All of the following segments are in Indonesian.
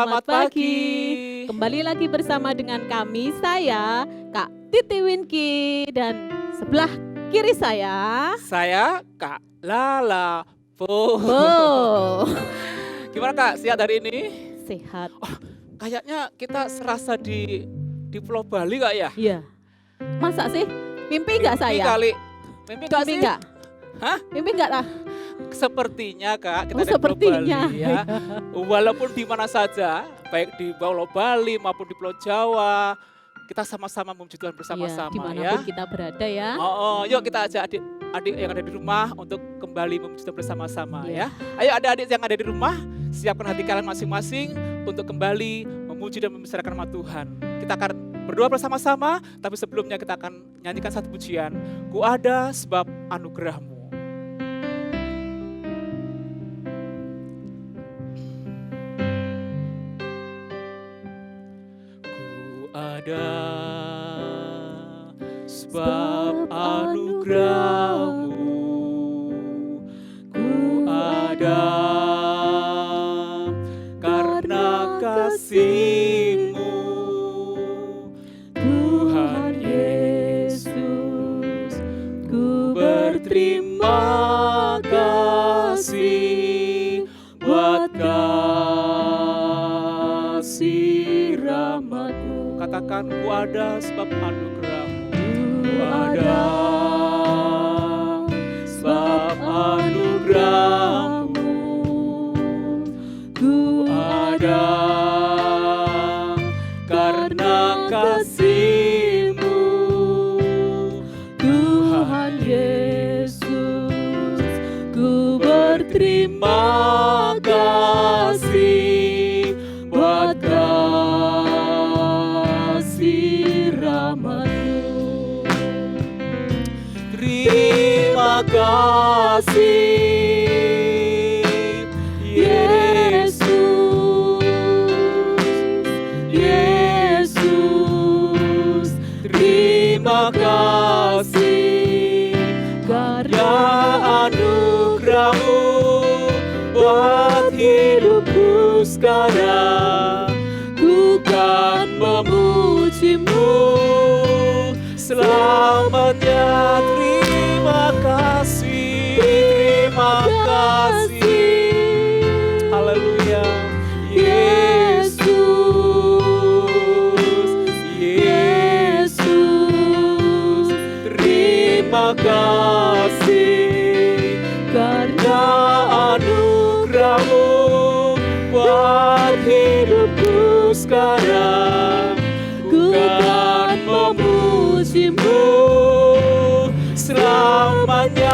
Selamat pagi. Kembali lagi bersama dengan kami, saya Kak Titi Winky dan sebelah kiri saya. Saya Kak Lala. Oh, Gimana Kak, sehat hari ini? sehat. Kayaknya kita serasa di Pulau Bali Kak ya? Iya. Masa sih? Mimpi nggak Mimpi saya? kali. Mimpi nggak Mimpi sih? nggak? Hah? Mimpi nggak lah? Sepertinya Kak, kita Oh, ada di Pulau sepertinya. Bali ya. Walaupun di mana saja, baik di Pulau Bali maupun di Pulau Jawa, kita sama-sama memuji Tuhan Iya, bersama-sama ya. dimanapun kita berada ya. Yuk kita ajak adik-adik yang ada di rumah untuk kembali memuji Tuhan bersama-sama Iya. ya. Ayo adik-adik yang ada di rumah, siapkan hati kalian masing-masing untuk kembali memuji dan membesarkan nama Tuhan. Kita akan berdoa bersama-sama, tapi sebelumnya kita akan nyanyikan satu pujian. Ku ada sebab anugerah-Mu. Ku ada sebab anugerah-Mu. Ku ada karena kasih-Mu. Tuhan Yesus, ku berterima kasih buat kasih rahmat-Mu. Katakan ku ada sebab anugerah-Mu. Ku ada sebab anugerah-Mu. Ku ada karena kasih-Mu. Tuhan Yesus, ku berterima kasih buat kasih rahmat-Mu. Terima kasih Yesus, Yesus. Terima kasih karena anugerah-Mu buat hidupku sekarang. Ku kan memuji-Mu selamanya. Terima kasih, terima kasih. Haleluya. Yesus, Yesus. Terima kasih karena anugerah-Mu buat hidupku sekarang. Ku kan memuji-Mu selamanya.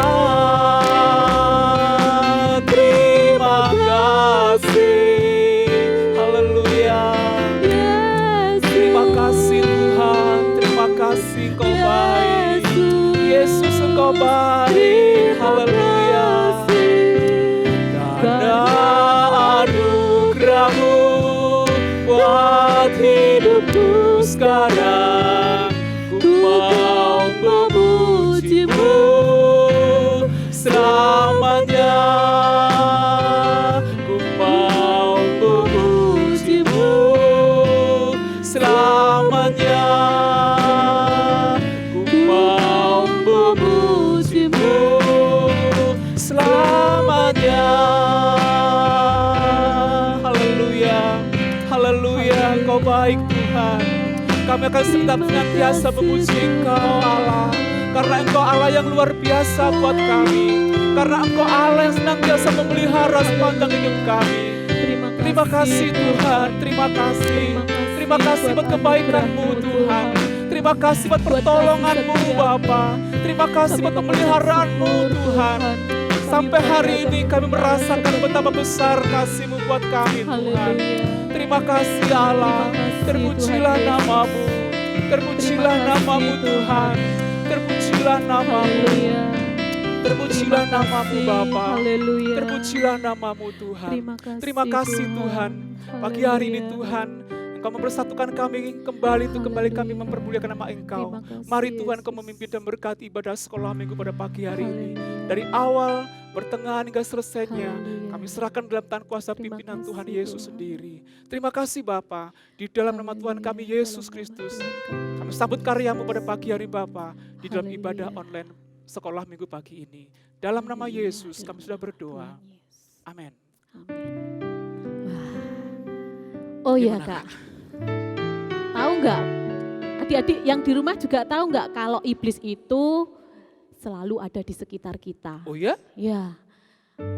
Terima kasih. Haleluya. Terima kasih Tuhan. Terima kasih Engkau baik. Yesus Engkau baik. Haleluya. Karena anugerah-Mu buat hidupku sekarang. Ku mau memuji-Mu selamanya. Ku mau memuji-Mu selamanya. Ku mau memuji-Mu selamanya. Haleluya, haleluya. Engkau baik Tuhan. Kami akan senantiasa memuji Engkau Allah, karena Engkau Allah yang luar biasa buat kami, karena Engkau Allah yang senantiasa memelihara sepanjang hidup kami. Terima kasih Tuhan, terima kasih. Terima kasih buat kebaikan-Mu Tuhan. Terima kasih buat pertolongan-Mu Bapa. Terima kasih buat pemeliharaan-Mu Tuhan. Sampai hari ini kami merasakan betapa besar kasih-Mu buat kami Tuhan. Terima kasih Allah. Terpujilah nama-Mu. Terpujilah nama-Mu Tuhan. Terpujilah nama-Mu. Terpujilah nama-Mu Bapa. Terpujilah nama-Mu Tuhan. Terima kasih Tuhan. Pagi hari ini Tuhan, Engkau mempersatukan kami kembali untuk kembali kami mempermuliakan nama Engkau. Terima kasih, Mari Tuhan, Kau Yesus. memimpin dan berkati ibadah sekolah minggu pada pagi hari ini. Dari awal, pertengahan hingga selesainya, Haleluya. kami serahkan dalam tangan kuasa Terima pimpinan kasih, Tuhan Yesus Tuhan. sendiri. Terima kasih Bapa, di dalam nama Tuhan kami Haleluya. Yesus Dalam nama Kristus. Tuhan kami. Kami sambut karya-Mu pada pagi hari Bapa, di dalam Haleluya. ibadah online sekolah minggu pagi ini. Dalam nama Haleluya. Yesus Dalam kami sudah nama berdoa. Tuhan Yesus. Amin. Amin. Wah. Oh iya Gimana, Kak, tahu nggak? Adik-adik yang di rumah juga tahu nggak kalau iblis itu selalu ada di sekitar kita? Oh ya? Ya,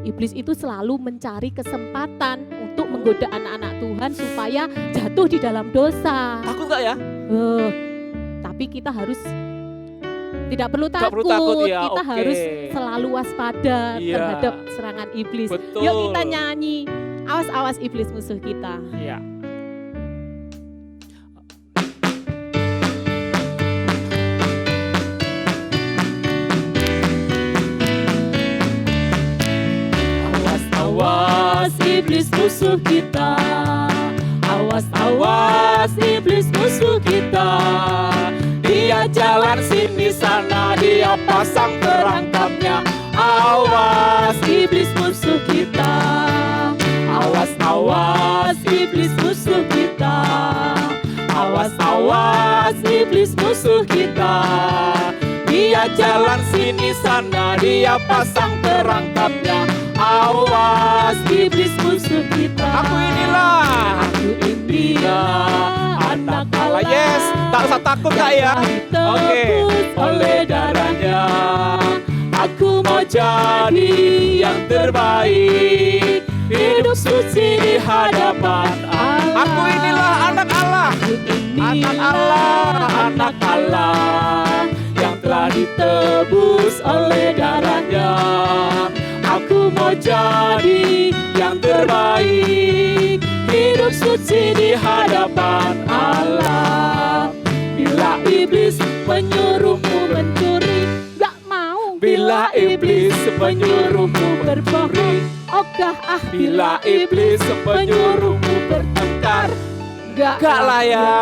iblis itu selalu mencari kesempatan untuk menggoda anak-anak Tuhan supaya jatuh di dalam dosa. Takut nggak ya? Tapi kita harus tidak perlu Nggak takut, perlu takut ya, kita oke. harus selalu waspada Iya. terhadap serangan iblis. Betul. Yuk kita nyanyi, awas-awas iblis musuh kita. Iya. Awas iblis musuh kita. Awas iblis musuh kita. Dia jalan sini sana, dia pasang perangkapnya. Awas iblis musuh kita. awas iblis musuh kita. awas iblis musuh kita. Dia jalan sini sana, dia pasang perangkapnya. Awas Iblis musuh kita. Aku inilah Aku inilah anak Allah. Yes, tak usah takut Kak ya. Oke, oleh darahnya aku mau jadi yang terbaik, hidup suci di hadapan Allah. Aku inilah anak Allah, anak Allah, anak Allah yang telah ditebus oleh darahnya. Aku mau jadi yang terbaik, hidup suci di hadapan Allah. Bila iblis Menyuruhmu mencuri, gak mau. Bila iblis menyuruhmu berbohong, ogah bila iblis menyuruhmu bertengkar, gak gak lah ya.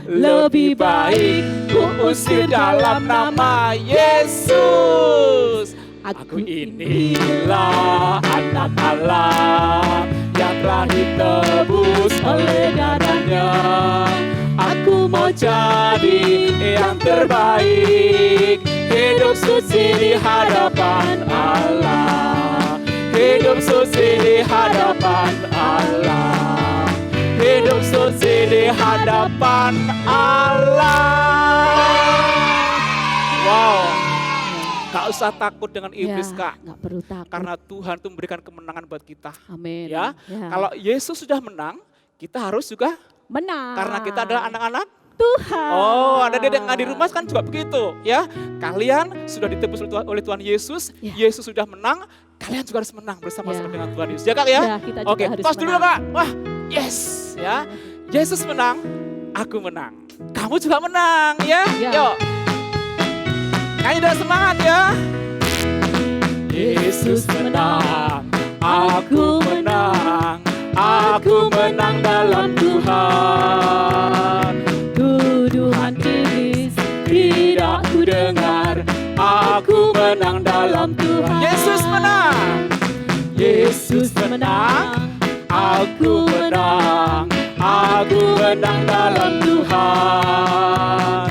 Lebih baik ku usir dalam nama Yesus. Aku inilah anak Allah yang telah ditebus oleh darahnya. Aku mau jadi yang terbaik, hidup suci di hadapan Allah. Hidup suci di hadapan Allah. Hidup suci di hadapan Allah. Wow. Gak usah takut dengan iblis Kak. Gak perlu takut. Karena Tuhan tuh memberikan kemenangan buat kita. Amin. Ya. Kalau Yesus sudah menang, kita harus juga menang. karena kita adalah anak-anak Tuhan. Oh, ada dedek di rumah kan juga begitu, ya. Kalian sudah ditebus oleh Tuhan Yesus, Ya. Yesus sudah menang, kalian juga harus menang bersama-sama Ya. dengan Tuhan Yesus. Ya Kak ya? Ya, kita juga Oke, harus tos dulu menang. Kak. Wah, yes, ya. Yesus menang, aku menang. Kamu juga menang, ya. Ya. Yuk. Nyanyi dengan semangat ya. Yesus menang, aku menang, aku menang dalam Tuhan. Tuduhan iblis Tidak ku dengar, aku menang dalam Tuhan. Yesus menang, Yesus menang, aku menang, aku menang dalam Tuhan.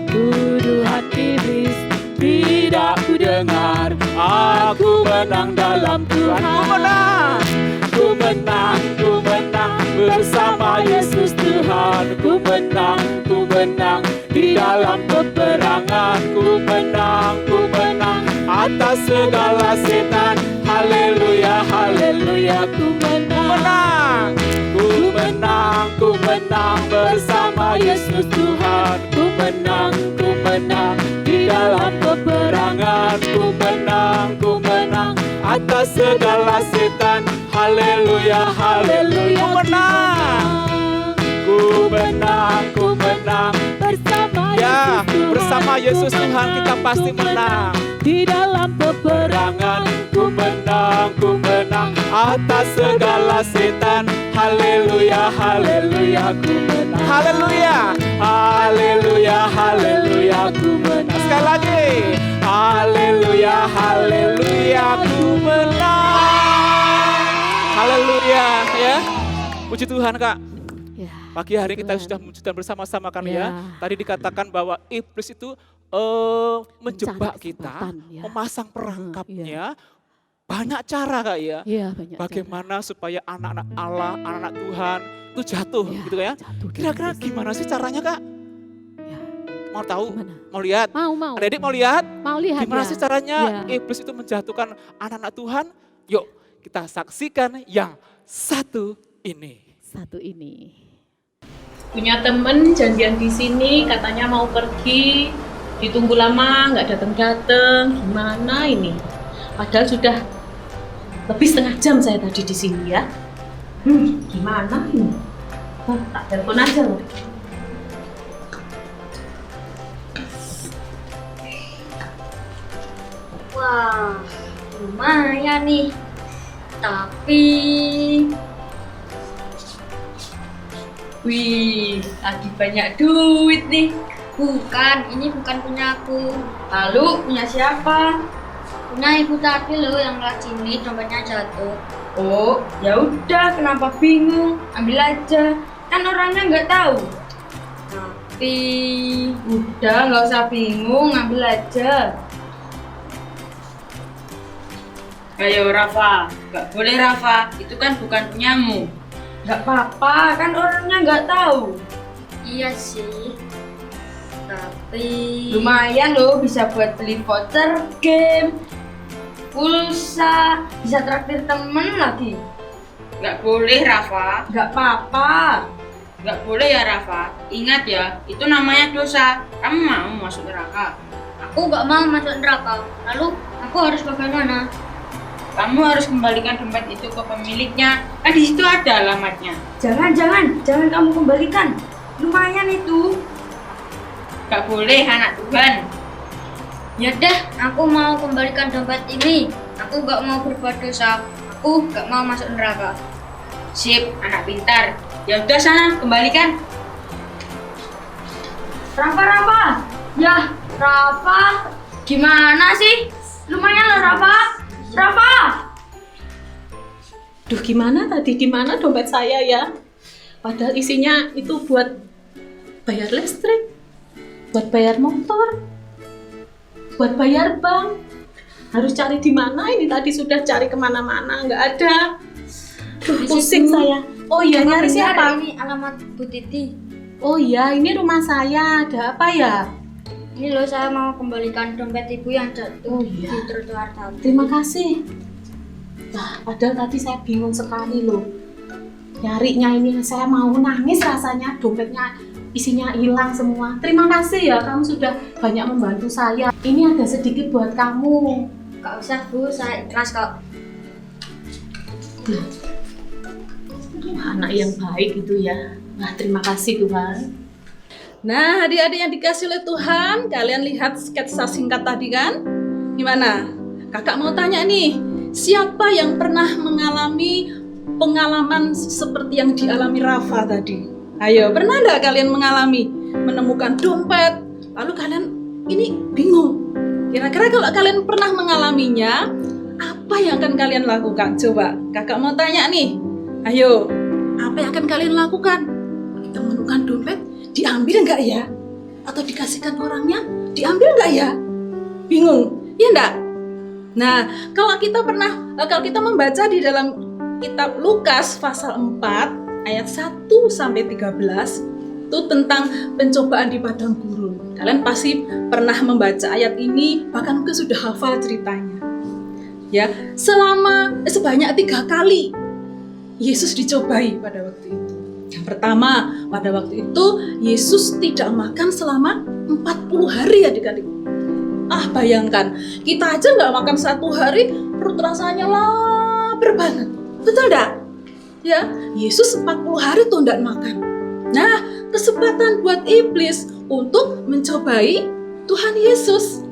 Tuduhan iblis Tidak ku dengar, aku menang dalam Tuhan. Ku menang bersama Yesus Tuhan. Ku menang di dalam peperangan. Ku menang atas segala setan. Haleluya, haleluya. Ku menang bersama Yesus Tuhan. Ku menang di dalam peperangan. Ku menang atas segala setan. Haleluya, haleluya. Ku menang bersama ya, Yesus Tuhan. bersama nama Yesus Tuhan kita pasti menang. Di dalam peperangan Ku menang atas segala setan. Haleluya, haleluya, ku menang. Haleluya, haleluya, haleluya, ku menang. Sekali lagi, haleluya, haleluya, ku menang. Haleluya, ya. Puji Tuhan, Kak. ya, Pagi hari kita Tuhan. sudah memujikan bersama-sama kan Ya. ya. Tadi dikatakan bahwa iblis itu menjebak Mencari kita, kesempatan, ya. memasang perangkapnya. Banyak cara Kak ya. Iya, banyak Bagaimana supaya anak-anak Allah, anak-anak Tuhan itu jatuh cara. gitu ya. Jatuh dalam Kira-kira dosa. gimana sih caranya Kak? Ya, Mau tahu? gimana? Mau lihat? Mau. Adik-adik mau lihat? Mau lihat Gimana ya? sih caranya Ya. iblis itu menjatuhkan anak-anak Tuhan? Yuk kita saksikan yang satu ini. Satu ini. Punya temen janjian di sini, katanya mau pergi, ditunggu lama nggak datang-datang, gimana ini? Padahal sudah lebih setengah jam saya tadi di sini ya. Gimana ini? Tak telepon aja loh. Wah, lumayan nih. Tapi, Wih, lagi banyak duit nih. ini bukan punya aku. Lalu punya siapa? Punya ibu tadi loh yang lewat sini, dompetnya jatuh. Oh, ya udah, kenapa bingung? Ambil aja. Kan orangnya nggak tahu. Tapi, Udah, nggak usah bingung, ambil aja. Ayo Rafa, nggak boleh Rafa, itu kan bukan punyamu. Nggak apa-apa, kan orangnya nggak tahu. iya sih. Tapi, Lumayan loh, bisa buat beli voucher game, pulsa, bisa traktir temen lagi. Nggak boleh Rafa. Nggak apa-apa. Nggak boleh ya Rafa. Ingat ya, itu namanya dosa. Kamu mau masuk neraka? aku gak mau masuk neraka. Lalu, aku harus bagaimana? Kamu harus kembalikan dompet itu ke pemiliknya. Kan di situ ada alamatnya. Jangan kamu kembalikan. Lumayan itu. Gak boleh anak Tuhan. Ya deh, aku mau kembalikan dompet ini. Aku gak mau berbuat dosa. Aku gak mau masuk neraka. Sip, anak pintar. Ya udah sana, kembalikan. Rafa. Ya, Rafa, gimana sih? Lumayan loh, Rafa. Duh, gimana tadi, di mana dompet saya ya? Padahal isinya itu buat bayar listrik, buat bayar motor, buat bayar bank. Harus cari di mana? Ini tadi sudah cari kemana-mana, nggak ada. Duh, pusing saya. Oh iya, nyari siapa? Ini alamat Bu Titi. Oh iya, ini rumah saya. Ada apa ya? Ini loh, saya mau kembalikan dompet ibu yang jatuh Oh iya. di trotoar tadi. Terima kasih. Wah, padahal tadi saya bingung sekali loh. Nyarinya ini saya mau nangis rasanya, dompetnya isinya hilang semua. Terima kasih ya, kamu sudah banyak membantu saya. Ini ada sedikit buat kamu. Gak usah Bu, saya ikhlas kok. Wah, anak yang baik itu ya. Wah, terima kasih Tuhan. Nah, adik-adik yang dikasih oleh Tuhan, kalian lihat sketsa singkat tadi kan? Gimana? Kakak mau tanya nih, siapa yang pernah mengalami pengalaman seperti yang dialami Rafa tadi? Ayo, pernah nggak kalian mengalami menemukan dompet, lalu kalian ini bingung? Kira-kira kalau kalian pernah mengalaminya, apa yang akan kalian lakukan? Coba, kakak mau tanya nih. Ayo, apa yang akan kalian lakukan? Kita menemukan dompet, diambil nggak ya? Atau dikasihkan orangnya, diambil nggak ya? Bingung, ya enggak? Nah, kalau kita membaca di dalam kitab Lukas pasal 4 ayat 1 sampai 13 itu tentang pencobaan di padang gurun. Kalian pasti pernah membaca ayat ini, bahkan mungkin sudah hafal ceritanya. Ya, sebanyak 3 kali Yesus dicobai pada waktu itu. Yang pertama, pada waktu itu Yesus tidak makan selama 40 hari adik-adik. Bayangkan, kita aja nggak makan 1 hari, perut rasanya lapar banget. Betul nggak? Ya, Yesus 40 hari tuh nggak makan. Nah, kesempatan buat iblis untuk mencobai Tuhan Yesus.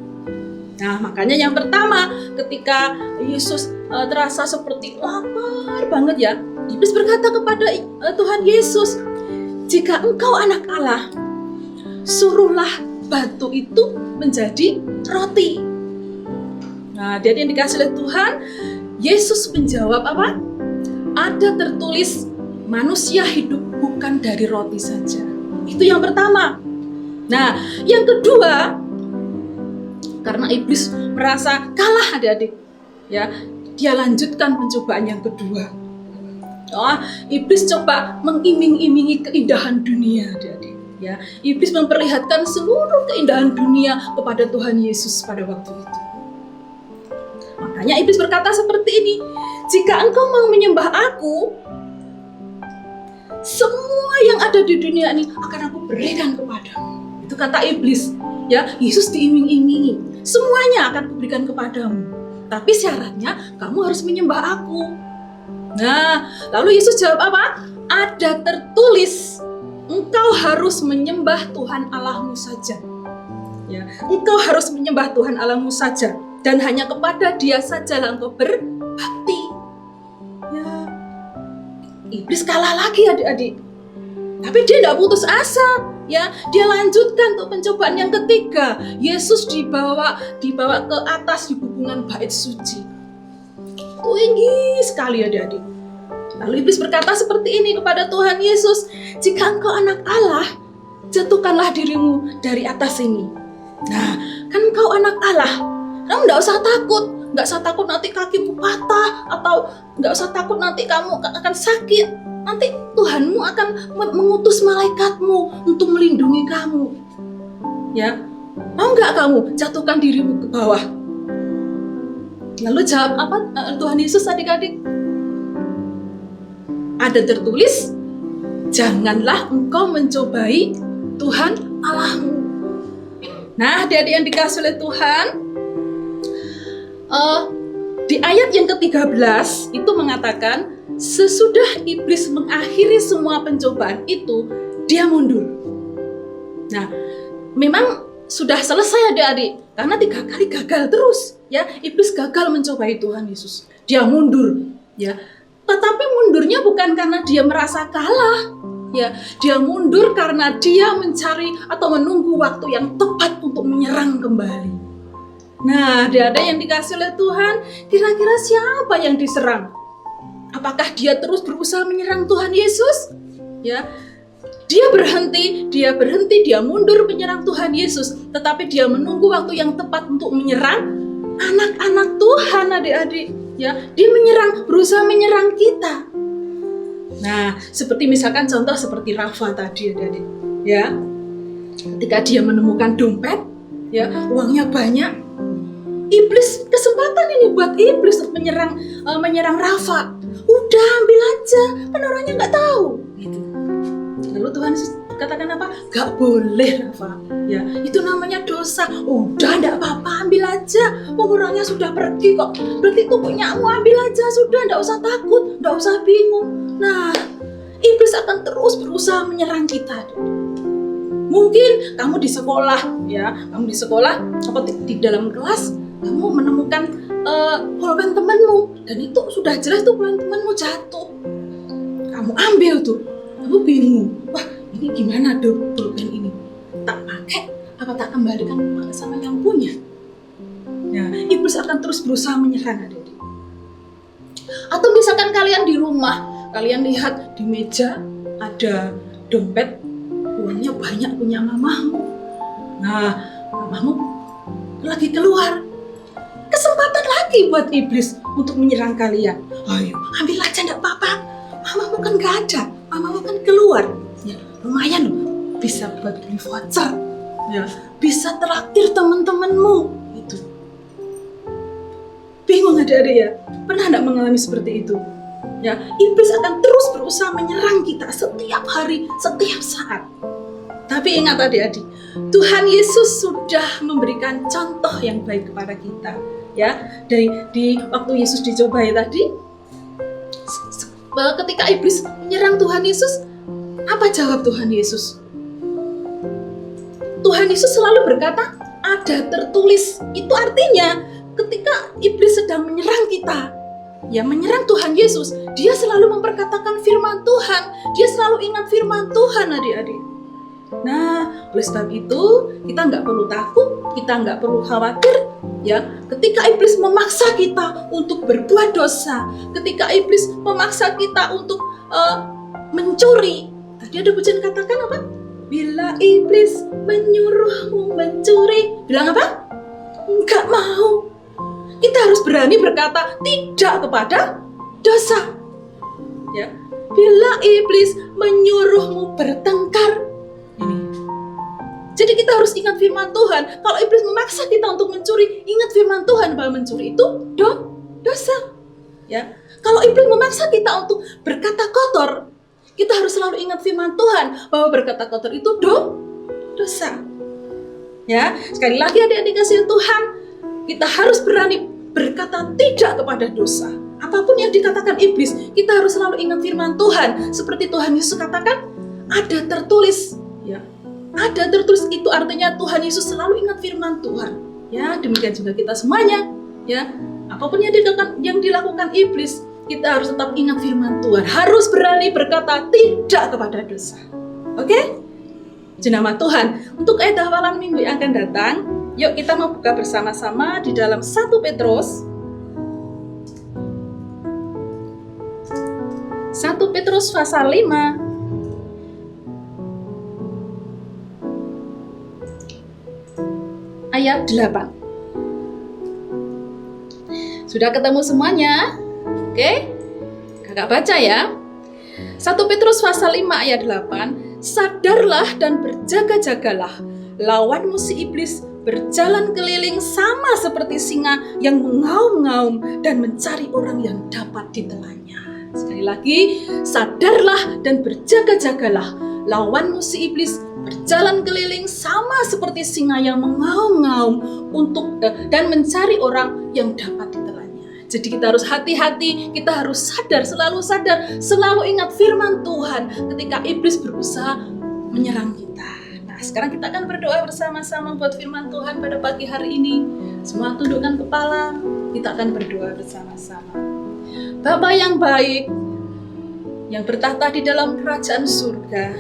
Nah, makanya yang pertama ketika Yesus terasa seperti lapar banget ya, iblis berkata kepada Tuhan Yesus, "Jika engkau anak Allah, suruhlah batu itu menjadi roti." Nah, jadi yang dikasih oleh Tuhan, Yesus menjawab apa? Ada tertulis, manusia hidup bukan dari roti saja. Itu yang pertama. Nah, yang kedua, karena iblis merasa kalah adik-adik, ya, dia lanjutkan pencobaan yang kedua. Iblis coba mengiming-imingi keindahan dunia, adik-adik. Ya, iblis memperlihatkan seluruh keindahan dunia kepada Tuhan Yesus pada waktu itu. Makanya iblis berkata seperti ini, "Jika engkau mau menyembah aku, semua yang ada di dunia ini akan aku berikan kepadamu." Itu kata iblis. Ya, Yesus diiming-imingi. Semuanya akan kuberikan kepadamu. Tapi syaratnya kamu harus menyembah aku. Nah, lalu Yesus jawab apa? Ada tertulis, engkau harus menyembah Tuhan Allahmu saja. Ya, engkau harus menyembah Tuhan Allahmu saja. Dan hanya kepada Dia sajalah engkau berbakti. Ya, iblis kalah lagi adik-adik. Tapi dia tidak putus asa. Ya, dia lanjutkan untuk pencobaan yang ketiga. Yesus dibawa ke atas di hubungan bait suci. Tinggi sekali adik-adik. Lalu iblis berkata seperti ini kepada Tuhan Yesus, "Jika engkau anak Allah, jatuhkanlah dirimu dari atas ini." Nah, kan engkau anak Allah, kamu tidak usah takut. Nggak usah takut nanti kakimu patah, atau nggak usah takut nanti kamu akan sakit. Nanti Tuhanmu akan mengutus malaikatmu untuk melindungi kamu. Ya, mau nggak kamu jatuhkan dirimu ke bawah? Lalu jawab apa Tuhan Yesus adik-adik? Ada tertulis, janganlah engkau mencobai Tuhan Allahmu. Nah, adik-adik yang dikasih oleh Tuhan, di ayat yang ke-13 itu mengatakan, sesudah iblis mengakhiri semua pencobaan itu, dia mundur. Nah, memang sudah selesai adik-adik, karena 3 kali gagal terus. Ya, iblis gagal mencobai Tuhan Yesus. Dia mundur. Ya, tetapi mundurnya bukan karena dia merasa kalah. Ya, dia mundur karena dia mencari atau menunggu waktu yang tepat untuk menyerang kembali. Nah, adik-adik yang dikasih oleh Tuhan, kira-kira siapa yang diserang? Apakah dia terus berusaha menyerang Tuhan Yesus? Ya, dia berhenti, dia mundur menyerang Tuhan Yesus, tetapi dia menunggu waktu yang tepat untuk menyerang anak-anak Tuhan, adik-adik. Ya, dia berusaha menyerang kita. Nah, seperti misalkan contoh seperti Rafa tadi, adik-adik. Ya, ketika dia menemukan dompet, ya, uangnya banyak, iblis, kesempatan ini buat iblis untuk menyerang Rafa. Udah ambil aja, kan orangnya nggak tahu. Gitu. Lalu Tuhan Yesus katakan apa? Gak boleh Rafa. Ya, itu namanya dosa. Udah, nggak apa-apa, ambil aja. Orangnya sudah pergi kok. Berarti itu punyamu, ambil aja. Sudah, nggak usah takut, nggak usah bingung. Nah, iblis akan terus berusaha menyerang kita. Mungkin kamu di sekolah, ya, apa di dalam kelas, kamu menemukan pulpen temanmu, dan itu sudah jelas tuh pulpen temanmu jatuh. Kamu ambil tuh, kamu bingung, wah ini gimana dong pulpen ini? Tak pakai, apa tak kembalikan sama yang punya? Ya, iblis akan terus berusaha menyerang adik-adik. Atau misalkan kalian di rumah, kalian lihat di meja ada dompet, uangnya banyak punya mamamu. Nah, mamamu lagi keluar. Kesempatan lagi buat iblis untuk menyerang kalian. Ayo, ambil aja, enggak apa-apa. Mamamu kan gak ada, mamamu kan keluar. Ya, lumayan loh, bisa buat beli voucher. Ya, bisa traktir teman-temanmu. Itu. Bingung adik-adik ya? Pernah enggak mengalami seperti itu? Ya, iblis akan terus berusaha menyerang kita setiap hari, setiap saat. Tapi ingat adik-adik, Tuhan Yesus sudah memberikan contoh yang baik kepada kita. Ya, di waktu Yesus dicobai tadi, ketika iblis menyerang Tuhan Yesus, apa jawab Tuhan Yesus? Tuhan Yesus selalu berkata, ada tertulis, itu artinya ketika iblis sedang menyerang kita, ya menyerang Tuhan Yesus, dia selalu memperkatakan firman Tuhan, dia selalu ingat firman Tuhan adik-adik. Nah, oleh sebab itu kita nggak perlu takut, kita nggak perlu khawatir, ya. Ketika iblis memaksa kita untuk berbuat dosa, ketika iblis memaksa kita untuk mencuri, tadi ada pujian katakan apa? Bila iblis menyuruhmu mencuri, bilang apa? Nggak mau. Kita harus berani berkata tidak kepada dosa. Ya, bila iblis menyuruhmu bertengkar, ini. Jadi kita harus ingat firman Tuhan. Kalau iblis memaksa kita untuk mencuri, ingat firman Tuhan bahwa mencuri itu dosa. Ya, kalau iblis memaksa kita untuk berkata kotor, kita harus selalu ingat firman Tuhan bahwa berkata kotor itu dosa. Ya, sekali lagi adik-adik kasih Tuhan, kita harus berani berkata tidak kepada dosa. Apapun yang dikatakan iblis, kita harus selalu ingat firman Tuhan. Seperti Tuhan Yesus katakan, ada tertulis. Ya, ada tertulis itu artinya Tuhan Yesus selalu ingat firman Tuhan. Ya, demikian juga kita semuanya. Ya, apapun yang dilakukan iblis, kita harus tetap ingat firman Tuhan. Harus berani berkata tidak kepada dosa. Oke? Puji nama Tuhan. Untuk ayat hafalan minggu yang akan datang, yuk kita mau buka bersama-sama di dalam 1 Petrus. 1 Petrus pasal 5. Ayat 8. Sudah ketemu semuanya? Oke, kakak baca ya. 1 Petrus pasal 5 ayat 8. Sadarlah dan berjaga-jagalah. Lawanmu si iblis berjalan keliling sama seperti singa yang mengaum-ngaum dan mencari orang yang dapat ditelannya. Sekali lagi, sadarlah dan berjaga-jagalah. Lawanmu si iblis berjalan keliling sama seperti singa yang mengaum-ngaum dan mencari orang yang dapat ditelannya. Jadi kita harus hati-hati, kita harus sadar, selalu ingat firman Tuhan ketika iblis berusaha menyerang kita. Nah, sekarang kita akan berdoa bersama-sama buat firman Tuhan pada pagi hari ini. Semua tundukkan kepala, kita akan berdoa bersama-sama. Bapa yang baik, yang bertahta di dalam kerajaan surga,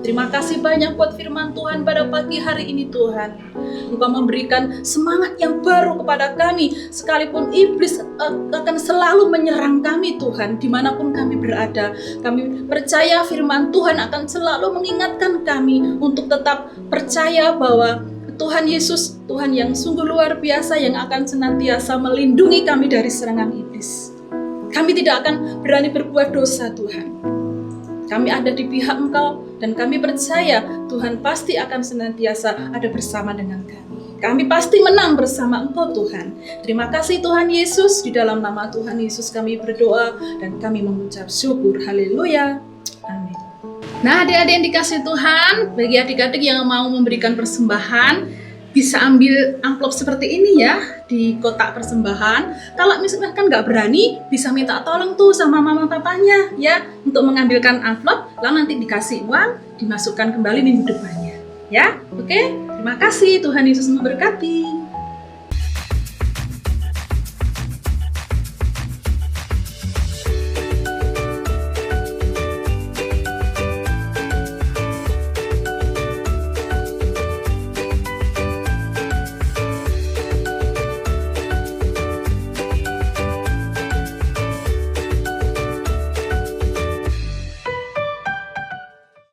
terima kasih banyak buat firman Tuhan pada pagi hari ini Tuhan. Engkau memberikan semangat yang baru kepada kami. Sekalipun iblis akan selalu menyerang kami Tuhan, dimanapun kami berada. Kami percaya firman Tuhan akan selalu mengingatkan kami untuk tetap percaya bahwa Tuhan Yesus, Tuhan yang sungguh luar biasa yang akan senantiasa melindungi kami dari serangan iblis. Kami tidak akan berani berbuat dosa Tuhan. Kami ada di pihak Engkau dan kami percaya Tuhan pasti akan senantiasa ada bersama dengan kami. Kami pasti menang bersama Engkau Tuhan. Terima kasih Tuhan Yesus, di dalam nama Tuhan Yesus kami berdoa dan kami mengucap syukur. Haleluya. Amin. Nah, adik-adik yang dikasih Tuhan, bagi adik-adik yang mau memberikan persembahan, bisa ambil amplop seperti ini ya, di kotak persembahan. Kalau misalkan nggak berani, bisa minta tolong tuh sama mama papanya ya, untuk mengambilkan amplop, lalu nanti dikasih uang, dimasukkan kembali minggu depannya. Ya, oke? Terima kasih, Tuhan Yesus memberkati.